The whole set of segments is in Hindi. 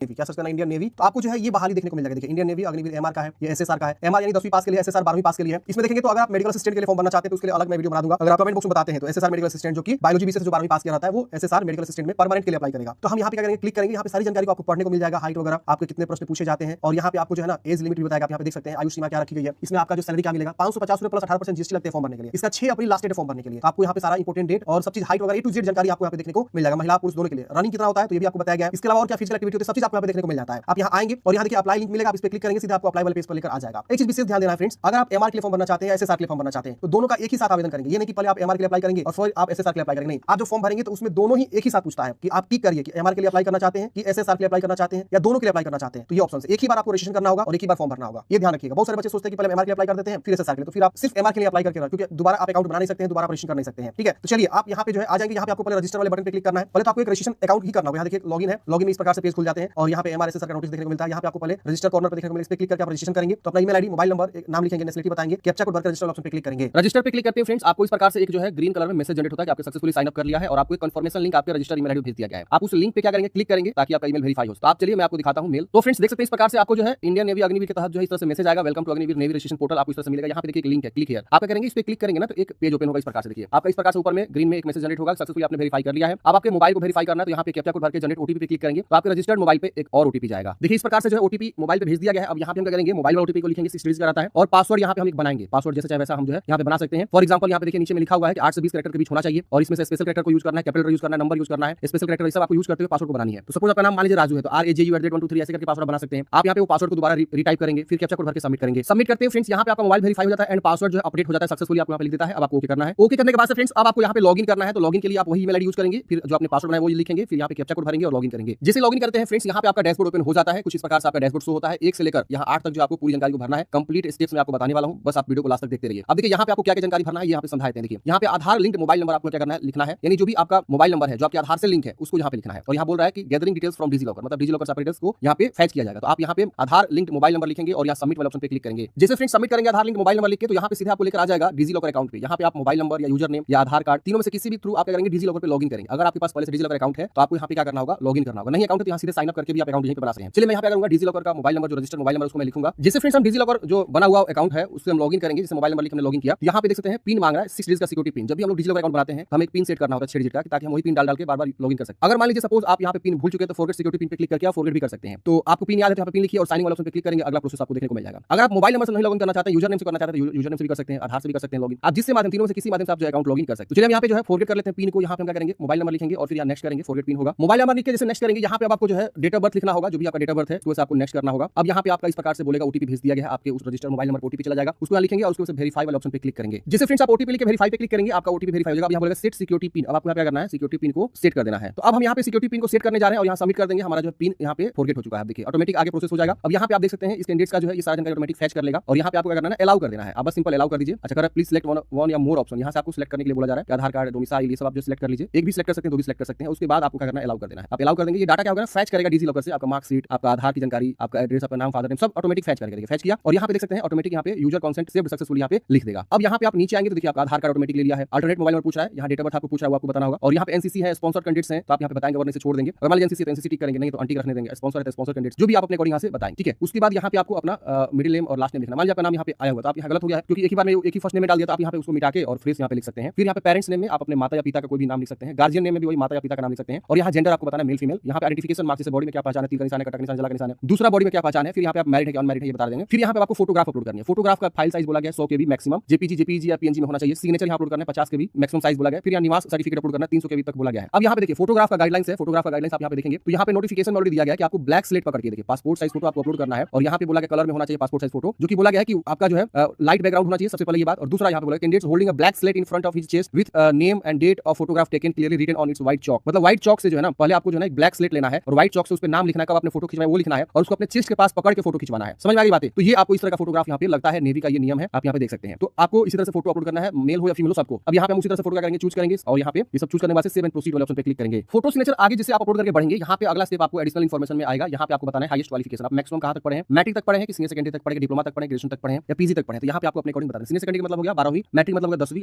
नेवी, क्या सर्च करना है इंडियन नेवी, तो आपको जो है ये बहाली देखने को मिल जाएगा। देखिए इंडियन नेवी, अग्निवीर, एमआर का है, ये एसएसआर का है। एमआर यानी 10वीं पास के लिए, एसएसआर 12वीं पास के लिए है। इसमें देखेंगे तो अगर आप मेडिकल असिस्टेंट के लिए फॉर्म भरना चाहते हैं तो उसके लिए अलग मैं वीडियो बना दूंगा। अगर आप कमेंट बॉक्स में बताते हैं तो एसएसआर मेडिकल असिस्टेंट जो कि बायोलॉजी विषय से जो 12वीं पास किया रहता है वो एसएसआर मेडिकल असिस्टेंट में परमानेंट के लिए अप्लाई करेगा। तो हम यहाँ पे क्या करेंगे, क्लिक करेंगे, यहाँ पे सारी जानकारी को आपको पढ़ने को मिल जाएगा, हाइट वगैरह, आपके कितने प्रश्न पूछे जाते हैं और यहाँ पे आपको जो है ना एज लिमिट भी बताएगा। आप यहाँ पे देख सकते हैं आयु सीमा क्या रखी गई है। इसमें आपका जो सैलरी क्या मिलेगा, 550 रुपए प्लस 18% जीएसटी लगते हैं फॉर्म भरने के लिए। इसका 6 अप्रैल लास्ट डेट फॉर्म भरने के लिए। आपको यहाँ पे सारा इंपोर्टेंट डेट और सब चीज हाइट वगैरह ए टू जेड जानकारी आपको यहाँ पे देखने को मिल जाएगा, महिला पुरुष दोनों के लिए। रनिंग कितना होता है तो ये भी आपको बताया गया है। इसके अलावा और क्या फिजिकल एक्टिविटी होती है सब चीज आपको यहाँ पे देखने को मिल जाता है। आप यहाँ आएंगे और यहाँ देखिए अप्लाई लिंक मिलेगा, आप इस पे क्लिक करेंगे, सीधा आपको अप्लाई वाले पेज पर लेकर आ जाएगा। एक चीज विशेष ध्यान देना है फ्रेंड्स, अगर आप एमआर के लिए फॉर्म भरना चाहते हैं या एसएसआर के लिए फॉर्म भरना चाहते हैं तो दोनों का एक ही साथ आवेदन करेंगे। ये नहीं कि पहले आप एमआर के लिए अप्लाई करेंगे और फिर आप एसएसआर के लिए अप्लाई करेंगे, नहीं। आप जो फॉर्म भरेंगे तो उसमें दोनों ही एक ही साथ पूछता है कि आप टिक करिए कि एमआर के लिए अप्लाई करना चाहते हैं कि एसएसआर के लिए अप्लाई करना चाहते हैं या दोनों के लिए अप्लाई करना चाहते हैं। तो ये ऑप्शन एक ही बार आपको रजिस्ट्रेशन करना होगा और एक ही बार फॉर्म भरना होगा, ये ध्यान रखिएगा। बहुत सारे बच्चे सोचते हैं कि पहले एमआर के लिए अप्लाई कर देते हैं फिर एसएसआर के लिए, तो फिर आप सिर्फ एमआर के लिए अप्लाई करके, क्योंकि दोबारा आप अकाउंट बना नहीं सकते हैं, दोबारा रजिस्ट्रेशन कर नहीं सकते हैं, ठीक है। तो चलिए आप यहाँ पे जो है आ जाएंगे, यहाँ पे आपको पहले रजिस्टर वाले बटन पे क्लिक करना है। पहले तो आपको एक रजिस्ट्रेशन अकाउंट ही करना होगा। यहाँ देखिए लॉगिन है, लॉगिन में इस प्रकार से पेज खुल जाते हैं और यहाँ पे एमआर एसएसआर का नोटिस देखने को मिलता है। यहाँ पे आपको पहले रजिस्टर कॉर्नर पर देखने को मिलेगा, इस पे क्लिक करके आप रजिस्ट्रेशन करेंगे तो अपना ईमेल आईडी, मोबाइल नंबर, नाम लिखेंगे, नेशनलिटी बताएंगे, कैप्चा कोड भरकर रजिस्टर ऑप्शन पे क्लिक करेंगे। रजिस्टर पे क्लिक करते हैं फ्रेंड्स, आपको इस प्रकार से एक जो है ग्रीन कलर में मैसेज जनरेट होता है कि आपने सक्सेसफुली साइन अप कर लिया है और आपको एक कंफर्मेशन लिंक आपके रजिस्टर ईमेल आईडी भेज दिया गया है। आप उस लिंक पे क्या करेंगे, क्लिक करेंगे ताकि आपका ईमेल वेरीफाई हो। तो आप चलिए मैं आपको दिखाता हूं मेल। तो फ्रेंड्स देख सकते हैं इस प्रकार से आपको जो है इंडियन नेवी अग्निवीर के तहत जो है इस तरह से मैसेज आएगा, welcome to Agniveer navy registration portal. आपको इस तरह से मिलेगा। यहाँ पे देखिए एक लिंक है, क्लिक हियर। आप क्या करेंगे, इस पे क्लिक करेंगे ना तो एक पेज ओपन होगा इस प्रकार से। देखिए आपका इस प्रकार से ऊपर में ग्रीन में एक मैसेज जनरेट होगा, सक्सेसफुली आपने वेरीफाई कर लिया है। अब आपके मोबाइल को वेरीफाई करना है तो यहाँ पे कैप्चा कोड भर के जनरेट ओटीपी पे क्लिक करेंगे तो आपके रजिस्टर्ड मोबाइल पे एक और ओटीपी जाएगा। देखिए इस प्रकार से जो है ओटीपी मोबाइल पे भेज दिया गया है। अब यहाँ पे हम क्या करेंगे, मोबाइल ओटीपी को लिखेंगे, 6 डिजिट का रहता है और पासवर्ड यहाँ पे हम एक बनाएंगे, पासवर्ड जैसे चाहे वैसा हम जो है यहाँ पे बना सकते हैं। फॉर एग्जांपल यहाँ पे देखिए नीचे में लिखा हुआ है कि 8 से 20 कैरेक्टर के बीच होना चाहिए और इसमें से स्पेशल कैरेक्टर को यूज करना है, कैपिटल यूज करना है, नंबर यूज करना है, स्पेशल कैरेक्टर ये सब आपको यूज करते हुए पासवर्ड को बनानी है। तो सपोज आपका नाम मान लीजिए राजू है तो RAJU@123 ऐसे करके पासवर्ड बना सकते हैं। आप यहाँ पे वो पासवर्ड को दोबारा रीटाइप करेंगे, फिर कैप्चा कोड भर के सबमिट करेंगे। सबमिट करते हैं फ्रेंड्स, यहाँ पे आपका मोबाइल वेरीफाई हो जाता है एंड पासवर्ड जो है अपडेट हो जाता है सक्सेसफुली, आपको यहाँ पे लिख देता है। अब आपको ओके करना है। ओके करने के बाद से फ्रेंड्स अब आपको यहाँ पे लॉगिन करना है। तो लॉगिन के लिए आप वही ईमेल आईडी यूज करेंगे, फिर जो आपने पासवर्ड बनाया वो लिखेंगे, फिर यहाँ पे कैप्चा कोड भरेंगे और लॉगिन करेंगे। जैसे लॉगिन करते हैं फ्रेंड्स यहाँ पे आपका डैशबोर्ड ओपन हो जाता है। कुछ इस प्रकार से आपका डैशबोर्ड शो होता है 1 से लेकर यहाँ 8 तक जो आपको पूरी जानकारी को भरना है। कंप्लीट स्टेप्स में आपको बताने वाला हूँ, बस आप वीडियो को लास्ट तक देखते रहिए। अब देखिए यहाँ पे आपको क्या क्या जानकारी भरना है यहाँ पे समझाते हैं। देखिए यहाँ पे आधार लिंक्ड मोबाइल नंबर आपको क्या करना है, लिखना है, यानी जो भी आपका मोबाइल नंबर है जो आपके आधार से लिंक है उसको यहाँ पे लिखना है। और यहाँ बोल रहा है कि गैदरिंग डिटेल्स फ्रॉम डिजिलॉकर, मतलब डिजिलॉकर से डिटेल्स को यहाँ पे फैच किया जाएगा। तो आप यहाँ पे आधार लिंक्ड मोबाइल नंबर लिखेंगे और यहाँ सबमिट वाले ऑप्शन पे क्लिक करेंगे। जैसे फ्रेंड्स सबमिट करेंगे आधार लिंक मोबाइल नंबर लिख के तो यहाँ पे सीधे आपको लेकर आ जाएगा डिजिलॉकर अकाउंट पे। यहाँ पे आप मोबाइल नंबर या यूजर नेम या आधार कार्ड तीनों में से किसी भी थ्रू आप क्या करेंगे डिजिलॉकर पे लॉगिन करेंगे। अगर आपके पास पहले से डिजिलॉकर अकाउंट है तो आपको यहाँ पे क्या करना होगा, लॉगिन करना होगा। नहीं अकाउंट है तो यहाँ सीधे साइन अप करके भी आप अकाउंट यहीं पे बना सकते हैं। चलिए मैं यहाँ पे करूंगा डिजिलॉकर का मोबाइल नंबर जो रजिस्टर्ड मोबाइल नंबर उसको मैं लिखूंगा। जैसे फ्रेंड्स हम डिजिलॉकर जो बना हुआ अकाउंट है उससे हम लॉगिन करेंगे, जैसे मोबाइल नंबर लिख हमने लॉगिन किया, यहाँ पे देख सकते हैं पिन मांग रहा है 6 डिजिट का सिक्योरिटी पिन। जब भी हम लोग डिजिलॉकर अकाउंट बनाते हैं हमें एक पिन सेट करना होता है 6 डिजिट का, ताकि हम वही पिन डाल के बार-बार लॉगिन कर सकते हैं। अगर मान लीजिए सपोज आप यहाँ पे पिन भूल चुके हैं तो फॉरगेट सिक्योरिटी पिन पे क्लिक करके आप फॉरगेट भी कर सकते हैं। तो आपको पिन याद है तो यहाँ पे पिन लिखिए और साइनिंग वाले ऑप्शन पे क्लिक करेंगे, अगला प्रोसेस आपको देखने को मिल जाएगा। अगर आप मोबाइल नंबर से नहीं लॉगिन करना चाहते हैं, यूजर नेम से करना चाहते हैं, यूजर नेम से भी कर सकते हैं, आधार से भी कर सकते हैं लॉगिन। आप जिससे माध्यम तीनों में से किसी माध्यम से आप जो अकाउंट लॉगिन कर सकते हैं। तो चलिए हम यहाँ पे जो है फॉरगेट कर लेते हैं पिन को। यहाँ पे हम क्या करेंगे, मोबाइल नंबर लिखेंगे और फिर यहाँ नेक्स्ट करेंगे, फॉरगेट पिन होगा। मोबाइल नंबर लिख के जैसे नेक्स्ट करेंगे यहाँ पे आपको जो है डेट ऑफ बर्थ लिखना होगा, जो भी आपका डेट ऑफ बर्थ है उसको आपको नेक्स्ट करना होगा। अब यहाँ पे आपका इस प्रकार से बोलेगा ओटीपी भेज दिया गया है, आपके उस रजिस्टर्ड मोबाइल नंबर ओटीपी चला जाएगा, उसको यहाँ लिखेंगे और उसको वेरीफाई वाले ऑप्शन पे क्लिक करेंगे। जैसे फ्रेंड्स आप ओटीपी लिख के वेरीफाई पे क्लिक करेंगे, आपका ओटीपी वेरीफाई हो जाएगा। अब यहाँ बोलेगा सेट सिक्योरिटी पिन। अब आपको यहाँ क्या करना है, सिक्योरिटी पिन को सेट कर देना है। तो अब हम यहाँ पे सिक्योरिटी पिन को सेट करने जा रहे हैं और यहाँ सबमिट कर देंगे। हमारा जो पिन यहाँ पे फॉरगेट हो चुका है। देखिए ऑटोमेटिक आगे प्रोसेस हो जाएगा। अब यहाँ पे आप देख सकते हैं इस कैंडिडेट का जो है ये सारा जानकारी ऑटोमेटिक फैच कर लेगा और यहाँ पे आपको क्या करना है, अलाउ कर देना है। अब बस सिंपल अलाउ कर दीजिए। अच्छा कर प्लीज सिलेक्ट वन या मोर ऑप्शन, यहाँ से आपको सिलेक्ट करने के लिए बोला जा रहा है, आधार कार्ड, डोमिसाइल, ये सब आप जो सिलेक्ट कर लीजिए। एक भी सिलेक्ट कर सकते हैं, दो भी सिलेक्ट कर सकते हैं। उसके बाद आपको क्या करना है, अलाउ कर देना है। आप अलाउ कर देंगे, ये डाटा क्या होगा, फैच करेगा डिजिलॉकर से आपका मार्कशीट, आपका आधार की जानकारी, आपका एड्रेस, आपका नाम, फादर नेम, सब ऑटोमेटिक फैच करेगा। फैच किया और यहाँ पे देख सकते हैं ऑटोमेटिक यहाँ पे यूजर कंसेंट सेव्ड सक्सेसफुली यहाँ पे लिख देगा। अब यहाँ पे आप नीचे आएंगे तो देखिए आपका आधार कार्ड ऑटोमेटिक ले लिया है, अल्टरनेट मोबाइल नंबर पूछ रहा है, यहाँ डेट ऑफ बर्थ आपको पूछ रहा है, वो आपको बताना होगा। और यहाँ पे एनसीसी है, स्पॉन्सर्ड कैंडिडेट्स हैं तो आप यहाँ पे बताएंगे, वरना से छोड़ देंगे। अगर मान लीजिए एनसीसी तो एनसीसी टिक करेंगे, नहीं तो अंटी रखने देंगे। स्पॉन्सर है तो स्पॉन्सर कैंडिडेट्स, जो भी आप अपने अकॉर्डिंग यहाँ से बताएं, ठीक है। उसके बाद यहाँ पे आपको अपना मिडिल नेम और लास्ट नेम लिखना। मान लीजिए आपका नाम यहाँ पे आया हुआ तो आप यहाँ गलत हो गया है क्योंकि एक ही बार में एक ही फर्स्ट नेम में डाल दिया, तो आप यहाँ पे उसको मिटा के और फ्रेश यहाँ पे लिख सकते हैं। फिर यहाँ पे पेरेंट्स नेम में आप अपने माता या पिता का कोई भी नाम लिख सकते हैं, गार्जियन नेम में भी वही माता या पिता का नाम लिख सकते हैं। और यहाँ जेंडर आपको बताना है मेल फीमेल। यहाँ पे आइडेंटिफिकेशन मार्क्स से बॉडी में क्या पहचान है, तीर का निशान है, कटक निशान, जला का निशान है, दूसरा बॉडी में क्या पहचान है, फिर यहाँ पे आप मैरिड है या अनमैरिड है ये बता देंगे। फिर यहाँ पे आपको फोटोग्राफ अपलोड करनी है। फोटोग्राफ का फाइल साइज बोला गया 100 KB मैक्सिमम, जेपीजी या पीएनजी में होना चाहिए। सिग्नेचर यहाँ अपलोड करना है 50 KB मैक्सिमम साइज बोला गया। फिर यहाँ निवास सर्टिफिकेट अपलोड करना है 300 KB तक बोला गया है। अब यहाँ पे देखिए फोटोग्राफ का गाइडलाइंस है, फोटोग्राफ का गाइडलाइंस आप यहाँ पे देखेंगे तो यहाँ पे नोटिफिकेशन ऑलरेडी दिया गया है कि आपको ब्लैक स्लेट पकड़ के देखिए पासपोर्ट साइज फोटो आपको अपलोड करना है। और यहाँ पे बोला गया कलर में होना चाहिए पासपोर्ट साइज फोटो, जो कि बोला गया है कि आपका जो है लाइट बैकग्राउंड होना चाहिए, सबसे पहले ये बात। और दूसरा यहाँ पे बोला candidates holding a black slate in front of his chest with name and date of photograph taken clearly written on its white chalk. मतलब व्हाइट चॉक से जो है ना पहले आपको जो है ब्लैक स्लेट लेना है और व्हाइट चॉक से उस पे नाम लिखना है, कब आपने फोटो खिंचवाया वो लिखना है और उसको अपने चेस्ट के पास पकड़ के फोटो खिंचवाना है। समझ में आ गई बातें? तो ये आपको इस तरह का फोटोग्राफ यहाँ पे लगता है, नेवी का ये नियम है, आप यहाँ पे देख सकते हैं। तो आपको इसी तरह से फोटो अपलोड करना है, मेल हो या फीमेल हो सबको। अब यहाँ पे हम उसी तरह से फोटो करेंगे, चूज करेंगे और यहाँ पे ये सब चूज करने के बाद सेव एंड प्रोसीड वाले ऑप्शन पे क्लिक करेंगे। फोटो सिग्नेचर आगे जैसे आप अपलोड करके बढ़ेंगे, यहाँ पे अगला स्टेप आपको एडिशनल इन्फॉर्मेशन में आएगा। यहाँ पे आपको बताना है हाईएस्ट क्वालिफिकेशन, आप मैक्सिमम कहाँ तक पढ़े हैं, मैट्रिक तक पढ़े हैं कि सीनियर सेकेंडरी तक पढ़े, डिप्लोमा तक पढ़े, ग्रेजुएशन तक पढ़े या पीजी तक पढ़े। तो यहाँ पे आपको अपने अकॉर्डिंग बताना है। सीनियर सेकेंडरी मतलब हो गया 12वीं, मैट्रिक मतलब होगा 10वीं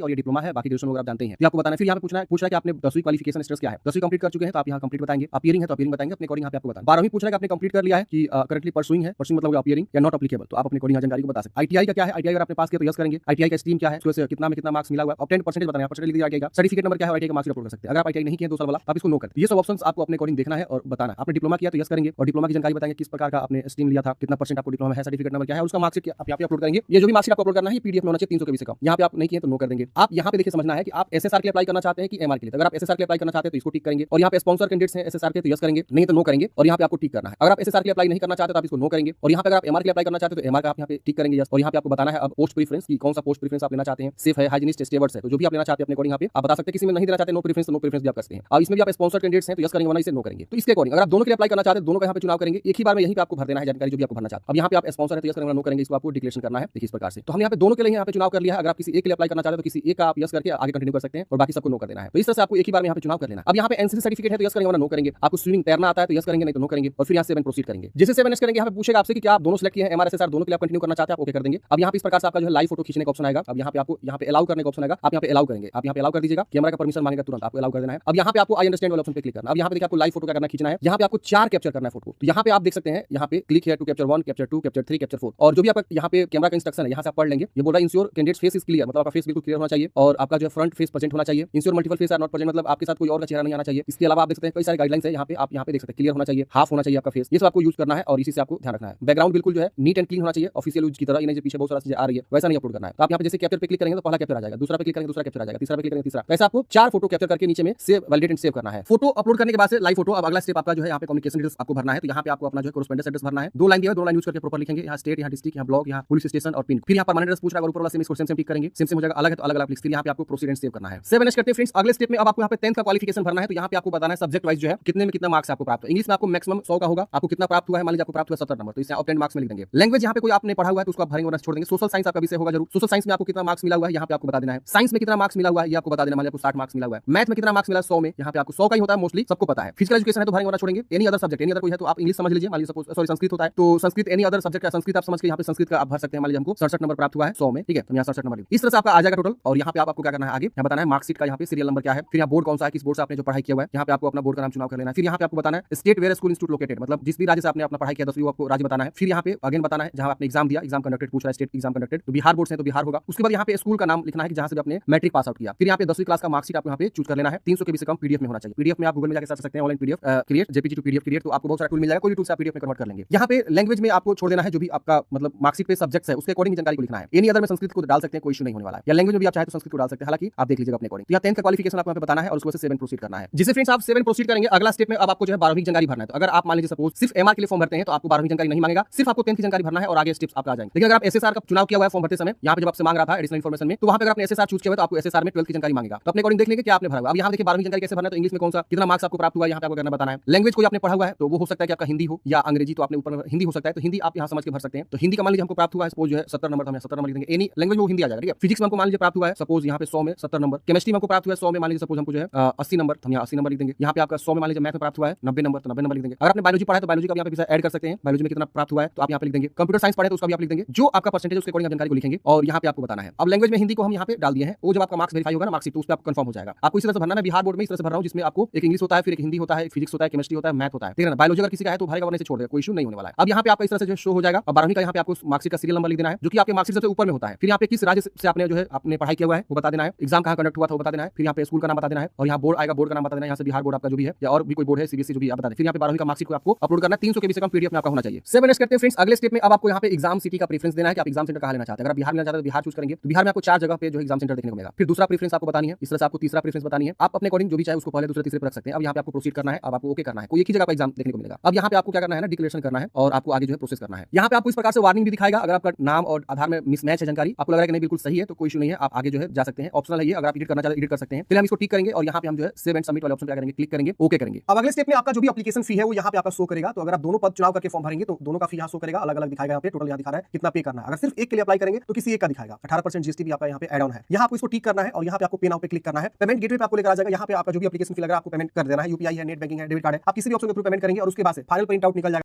और ये डिप्लोमा है, बाकी ग्रेजुएशन वगैरह आप जानते हैं। आपको बताना है। फिर यहाँ पे पूछना है कि आपने 10वीं क्वालिफिकेशन स्टेटस क्या है, 10वीं कंप्लीट कर चुके हैं तो आप यहाँ कंप्लीट बताएंगे, अपीयरिंग है तो अपीयरिंग बताएंगे, अपने अकॉर्डिंग यहाँ पे आपको आपको बताना। 12वीं पूछ रहा है कि आपने कंप्लीट कर लिया है कि करंटली परसुइंग है, परसुइंग मतलब अपीयरिंग या नॉट एप्लीकेबल, तो आप अपने अकॉर्डिंग जानकारी को बता सकते हैं। आईटीआई का क्या है, आईटीआई अगर आपने पास किया तो यस करेंगे। आईटीआई का स्ट्रीम क्या है, उसमें कितना में कितना मार्क्स मिला हुआ है, ऑब्टेन परसेंटेज बताना है, परसेंटेज लिख दिया। सर्टिफिकेट नंबर क्या है, आईटीआई का मार्क्स अपलोड कर सकते हैं। अगर आप आईटीआई नहीं किए 2 साल वाला, आप इसको नो कर। ये सब ऑप्शंस आपको अपने अकॉर्डिंग देखना है और बताना। आपने डिप्लोमा किया तो यस करेंगे और डिप्लोमा की जानकारी बताएंगे, किस प्रकार का आपने स्ट्रीम लिया था, कितना परसेंट आपको डिप्लोमा है, सर्टिफिकेट नंबर क्या है, उसका मार्क्स आप यहाँ पे अपलोड करेंगे। ये जो भी मार्क्स आपको अपलोड करना है पीडीएफ में होना चाहिए 300 के भी से कम। यहाँ पे आप नहीं किए तो नो कर देंगे। आप यहाँ पे देखिए समझना है कि आप एसएसआर के लिए अप्लाई करना चाहते हैं कि एमआर के लिए। अगर आप एसएसआर के लिए अप्लाई करना चाहते हैं तो इसको टिक करेंगे और यहाँ पे स्पॉन्सर कैंडिडेट्स हैं एसएसआर के तो यस करेंगे, नहीं तो नो करेंगे और यहाँ पे आपको टिक करना है। अगर आप एसएसआर के लिए अप्लाई नहीं करना चाहते तो आप इसको नो करेंगे और यहाँ पे अगर आप एमआर के लिए अप्लाई करना चाहते हैं तो एमआर का आप यहाँ पे टिक करेंगे यस। और यहाँ पे आपको बताना है अब पोस्ट प्रेफरेंस की कौन सा पोस्ट प्रेफरेंस आप लेना चाहते हैं, सेफ है, हाइजीनिस्ट, स्टेवर्ड्स है, तो जो भी आप लेना चाहते हैं अपने अकॉर्डिंग यहाँ पे आप बता सकते हैं। किसी में नहीं देना चाहते नो प्रेफरेंस तो नो प्रेफरेंस भी आप कर सकते हैं। और इसमें भी आप स्पॉन्सर कैंडिडेट्स हैं तो यस करेंगे, वरना इसे नो करेंगे। तो इसके अकॉर्डिंग अगर आप दोनों के लिए अप्लाई करना चाहते हैं दोनों का यहाँ पे चुनाव करेंगे, एक ही बार में यहीं पे आपको भर देना है जानकारी जो भी आपको भरना चाहते हैं। अब यहाँ पे आप स्पॉन्सर है तो यस करेंगे, नो करेंगे, इसको आपको डिक्लेरेशन करना है देखिए इस प्रकार से। तो हम यहाँ पे दोनों के लिए यहाँ पे चुनाव कर लिया है। अगर आप किसी एक के लिए अप्लाई करना चाहते हैं तो किसी एक का आप यस करके आगे कंटिन्यू कर सकते हैं और बाकी सबको नो कर देना है। तो इस तरह से आपको एक ही बार में यहाँ पे चुनाव कर लेना। अब यहाँ पे एनसीसी सर्टिफिकेट है तो यस करेंगे, वरना नो करेंगे। आपको स्विमिंग तैरना आता है तो यस करेंगे, नहीं तो नो करेंगे और फिर यहाँ से 7 प्रोसीड करेंगे। जैसे 7 करेंगे यहाँ पे पूछेगा आपसे कि क्या आप दोनों सेलेक्ट किए हैं, एमआरएसएसआर दोनों के लिए आप कंटिन्यू करना चाहते हैं, आप ओके कर देंगे। अब यहाँ पे इस प्रकार से आपका जो है लाइव फोटो खींचने का ऑप्शन आएगा। अब यहाँ पे आपको यहाँ पे अलाउ करने का ऑप्शन आएगा, आप यहाँ पे अलाउ करेंगे, आप यहाँ पे अलाउ कर दीजिएगा। कैमरा का परमिशन मांगेगा तुरंत आपको अलाउ कर देना है। अब यहाँ पे आपको आई अंडरस्टैंड वाला ऑप्शन पे क्लिक करना। अब यहाँ पे देखिए आपको लाइव फोटो क्या करना, खींचना है। यहाँ पे आपको 4 कैप्चर करना है फोटो। तो यहाँ पे आप देख सकते हैं, यहाँ पे क्लिक है to capture 1, capture 2, capture 3, capture 4 और जो भी आपका यहाँ पे कैमरा का इंस्ट्रक्शन है यहाँ से आप पढ़ लेंगे। ये बोल रहा है ensure candidate face is clear, मतलब आपका फेस बिल्कुल क्लियर होना चाहिए और आपका जो फ्रंट फेस प्रेजेंट होना चाहिए। Ensure multiple face are not present, मतलब आपके साथ कोई और का चेहरा नहीं आना चाहिए। इसके अलावा आप देख सकते हैं कई सारे गाइडलाइंस है यहाँ पे, आप यहाँ पे देख सकते हैं क्लियर होना चाहिए, हाफ होना चाहिए आपका फेस, ये सब आपको यूज करना है और इसी से आपको ध्यान रखना है। बैकग्राउंड बिल्कुल जो है नीट एंड क्लीन होना चाहिए, ऑफिशियल यूज की तरह, इन्हें पीछे बहुत सारा चीजें आ रही है वैसा नहीं अपलोड करना है। तो आप यहाँ पे जैसे कैप्चर पे क्लिक करेंगे तो पहला कैप्चर आ जाएगा, दूसरा पे क्लिक करेंगे दूसरा कैप्चर आ जाएगा, तीसरा पे क्लिक करेंगे तीसरा। ऐसा आपको 4 फोटो कैप्चर करके नीचे में सेव वैलिडेट एंड सेव करना है। फोटो अपलोड करने के बाद से लाइव फोटो। अब अगला स्टेप आपका जो है यहाँ पे कम्युनिकेशन डिटेल्स आपको भरना है। तो यहाँ पे आपको अपना जो है कोरेस्पोंडेंस एड्रेस भरना है। 2 लाइन दिया है, 2 लाइन यूज करके प्रॉपर लिखेंगे। यहाँ स्टेट, यहाँ डिस्ट्रिक्ट, यहाँ ब्लॉक, यहाँ पुलिस स्टेशन और पिन। फिर यहाँ परमानेंट एड्रेस पूछ रहा है, ऊपर वाला सेम इसको सेम टिक करेंगे, सेम हो जाएगा। अलग है तो अलग अलग लिख। फिर यहाँ पे आपको प्रोसीड एंड सेव करना है। 7 करते हैं फ्रेंड्स। अगले स्टेप में अब आपको यहाँ पे 10th का क्वालिफिकेशन भरना है। तो यहाँ पे आपको बताना है सब्जेक्ट वाइज जो है कितने में कितना मार्क्स आपको प्राप्त है। इंग्लिश में आपको मैक्सिमम 100 का होगा, आपको कितना प्राप्त हुआ है, मान लीजिए आपको प्राप्त हुआ 70 नंबर, तो इसे ऑब्टेन मार्क्स में लिख देंगे। लैंग्वेज यहाँ पे कोई आपने पढ़ा हुआ है तो उसको आप भरेंगे वरना छोड़ देंगे। सोशल साइंस आपका विषय होगा जरूर, सोशल साइंस में आपको कितना मार्क्स मिला हुआ है यहाँ पे आपको बता देना है। साइंस में कितना मार्क्स मिला हुआ है ये आपको बता देना, मान लीजिए आपको 60 मार्क्स मिला हुआ है। मैथ में कितना मार्क्स मिला 100 में, यहाँ पे आपको 100 का ही होता है, मोस्टली सबको पता है। फिजिकल एजुकेशन है तो भरेंगे वरना छोड़ेंगे। Any other subject, any other कोई है तो आप इंग्लिश समझ लीजिए, मान लीजिए सपोज संस्कृत होता है तो संस्कृत, एनी अदर सब्जेक्ट का संस्कृत आप समझ के यहाँ पे संस्कृत का आप भर सकते हैं। मान लीजिए हमको 67 नंबर प्राप्त हुआ है 100 में, ठीक है, तो यहाँ 67 नंबर इस तरह से आपका आ जाएगा टोटल। और यहाँ पे आपको क्या करना है, आगे यहाँ बताना है मार्कशीट का यहाँ पे सीरियल नंबर क्या है, फिर यहाँ बोर्ड कौन सा है, किस बोर्ड से आपने जो पढ़ाई किया हुआ है, यहाँ पे आपको अपना बोर्ड का नाम चुनाव कर लेना है। फिर यहाँ पे आपको बताना है state where school institute located, मतलब जिस भी राज्य से आपने अपना पढ़ाई किया 10वीं वो आपको राज्य बताना है। फिर यहाँ पे अगेन बताना है जहाँ आपने एग्जाम दिया, एग्जाम कंडक्टेड पूछ रहा है, स्टेट एग्जाम कंडक्टेड तो बिहार बोर्ड से तो बिहार होगा। उसके बाद यहाँ पे स्कूल का नाम लिखना है कि जहाँ से आपने मैट्रिक पास आउट किया। फिर यहाँ पे 10वीं क्लास का मार्कशीट आपको यहाँ पे चूज कर लेना है। 300 के भी से कम पीडीएफ में होना चाहिए। पीडीएफ में आप गूगल में जाकर सर्च सकते हैं online PDF create, JPG to PDF create, तो आपको बहुत सारा टूल मिल जाएगा, कोई भी टूल से आप पीडीएफ में कन्वर्ट कर लेंगे। यहाँ पे लैंग्वेज में आपको छोड़ देना है जो भी आपका मतलब मार्कशीट पे सब्जेक्ट्स है उसके अकॉर्डिंग जानकारी को लिखना है। एनी अदर में संस्कृत को डाल सकते हैं, कोई इशू नहीं होने वाला है, या लैंग्वेज में भी आप चाहे तो संस्कृत को डाल सकते हैं, हालांकि आप देख लीजिएगा अपने अकॉर्डिंग। या 10th का क्वालिफिकेशन आपको यहाँ पे बताना है और उसको 7 प्रोसीड करना है। जिसे फ्रेंड्स आप 7 प्रोसीड करेंगे अगला स्टेप में अब आपको जो है 12वीं जानकारी भरना है। तो अगर आप मान लीजिए सपोज सिर्फ एमआर के लिए फॉर्म भरते हैं तो आपको 12वीं जानकारी नहीं मांगेगा, सिर्फ आपको 10th की जानकारी भरना है और आगे स्टेप्स आपका आ जाएंगे। लेकिन अगर आप एसएसआर का चुनाव किया हुआ है फॉर्म भरते समय, यहाँ पे जब आपसे मांग रहा था एडिशनल इन्फॉर्मेशन में, तो वहाँ पे अगर आपने एसएसआर चूज किया हुआ तो आपको एसएसआर में 12th की जानकारी मांगेगा। तो अपने अकॉर्डिंग देख लेंगे क्या आपने भरा हुआ। अब यहाँ देखिए 12वीं जानकारी कैसे भरना है, तो इंग्लिश में कौन सा कितना मार्क्स आपको प्राप्त हुआ है यहाँ पे आपको करना बताना है। लैंग्वेज कोई आपने पढ़ा हुआ है तो वो हो सकता है कि आपका हिंदी हो या अंग्रेजी, तो आपने ऊपर हिंदी हो सकता है तो हिंदी आप यहाँ समझ के भर सकते हैं। तो हिंदी का मान लीजिए हमको प्राप्त हुआ है सपोज जो है 70 नंबर, तो हम 70 नंबर लिख देंगे। एनी लैंग्वेज में वो हिंदी आ जाएगा, ठीक है। फिजिक्स में हमको मान लीजिए प्राप्त हुआ है सपोज यहाँ पे 100 में 70 नंबर। केमिस्ट्री में हमको प्राप्त हुआ है 100 में मान लीजिए सपोज हमको जो है 80 नंबर, तो हम यहाँ 80 नंबर लिख देंगे। यहाँ पे आपका 100 में मान लीजिए मैथ में प्राप्त हुआ है 90 नंबर, तो 90 नंबर लिख देंगे। अगर आपने बायोलॉजी पढ़ा है तो बायोलॉजी का यहाँ पे ऐड कर सकते हैं, बायोलॉजी में कितना प्राप्त हुआ है तो आप यहाँ पे लिख देंगे। कंप्यूटर साइंस पढ़े तो उसका भी आप लिख देंगे, जो आपका परसेंटेज उसके अकॉर्डिंग जानकारी को लिखेंगे और यहाँ पे आपको बताना है। अब लैंग्वेज में हिंदी को हम यहाँ पे डाल दिए हैं, वो जब आपका मार्क्स वेरीफाई होगा ना मार्क्सशीट, तो उस पे आपको कंफर्म हो जाएगा। आपको इस तरह से भरना है। बिहार बोर्ड में इस तरह से भर रहा हूँ जिसमें आपको एक इंग्लिश होता है, फिर एक हिंदी होता है, फिजिक्स होता है, केमिस्ट्री होता है, मैथ होता है, ठीक है ना। बायोलॉजी अगर किसी का है तो भरेगा वरना से छोड़ देगा, कोई इशू नहीं होने वाला है। अब यहाँ पे आपका इस तरह से जो शो हो जाएगा। अब 12वीं का यहाँ पे आपको मार्क्सशीट का सीरियल नंबर लिख देना है जो कि आपके मार्क्सशीट सबसे ऊपर में होता है। फिर यहाँ पे किस राज्य से आपने जो है आपने पढ़ाई किया हुआ है वो बता देना है, एग्जाम कहाँ कंडक्ट हुआ था वो बता देना है, फिर यहाँ पे स्कूल का नाम बता देना है और यहाँ बोर्ड आएगा, बोर्ड का नाम बता देना है। यहाँ से बिहार बोर्ड आपका जो भी है या और भी कोई बोर्ड है सीबीएसई जो भी आप बता दें। फिर यहाँ पे 12वीं का मार्क्सशीट को आपको अपलोड करना है, 300 के भी से कम पीडीएफ में आपका होना चाहिए। 7 करते हैं फ्रेंड्स। अगले स्टेप में अब आपको यहाँ पे एग्जाम सिटी का प्रेफरेंस देना है कि आप एग्जाम सेंटर कहाँ लेना चाहते हैं। अगर आप बिहार में लेना चाहते हैं तो बिहार चूज करेंगे, तो बिहार में आपको 4 जगह पे जो एग्जाम सेंटर देखने को मिलेगा। फिर दूसरा प्रेफरेंस आपको बतानी है, इस तरह से आपको तीसरा प्रेफरेंस बतानी है। आप अपने अकॉर्डिंग जो भी चाहे उसको पहले दूसरे तीसरे पर रख सकते हैं। अब यहाँ पे आपको प्रोसीड करना है, अब आपको ओके करना है, कोई एक ही जगह पर एग्जाम देखने को मिलेगा। अब यहाँ पे आपको क्या करना है ना, डिक्लेरेशन करना है और आपको आगे जो है प्रोसेस करना है। यहाँ पे आपको इस प्रकार से वार्निंग भी दिखाएगा। अगर आपका नाम और आधार में मिसमैच है जानकारी, आपको लग रहा है कि नहीं बिल्कुल सही है तो कोई इशू नहीं है, आप आगे जो है जा सकते हैं। ऑप्शनल है ये, अगर आप एडिट करना चाहते हैं एडिट कर सकते हैं। फिर हम इसको टिक करेंगे और यहाँ पे हम जो है सेव एंड सबमिट वाले ऑप्शन पे करेंगे, क्लिक करेंगे, ओके करेंगे। अब अगले स्टेप में आपका जो भी एप्लीकेशन फी है वो यहाँ पे आपका शो करेगा। तो अगर आप दोनों पद चुनाव करके फॉर्म भरेंगे तो दोनों का फी यहाँ शो करेगा, अलग अलग दिखाएगा। यहाँ पे टोटल यहाँ दिखा रहा है कितना पे करना है। अगर सिर्फ एक के लिए अप्लाई करेंगे तो किसी एक का दिखाएगा। 18% जीएसटी भी आपका यहाँ पे ऐड ऑन है। यहाँ आपको इसको टिक करना है और यहाँ पे आपको पे नाउ पे क्लिक करना है। पेमेंट गेटवे पे आपको लेकर आ जाएगा। यहाँ पे आपका जो भी एप्लीकेशन फी लगा आपको पेमेंट कर देना है। यूपीआई है, नेट बैंकिंग है, डेबिट कार्ड है, आप किसी भी ऑप्शन के थ्रू पेमेंट करेंगे और उसके बाद से फाइनल प्रिंट आउट निकल जाएगा।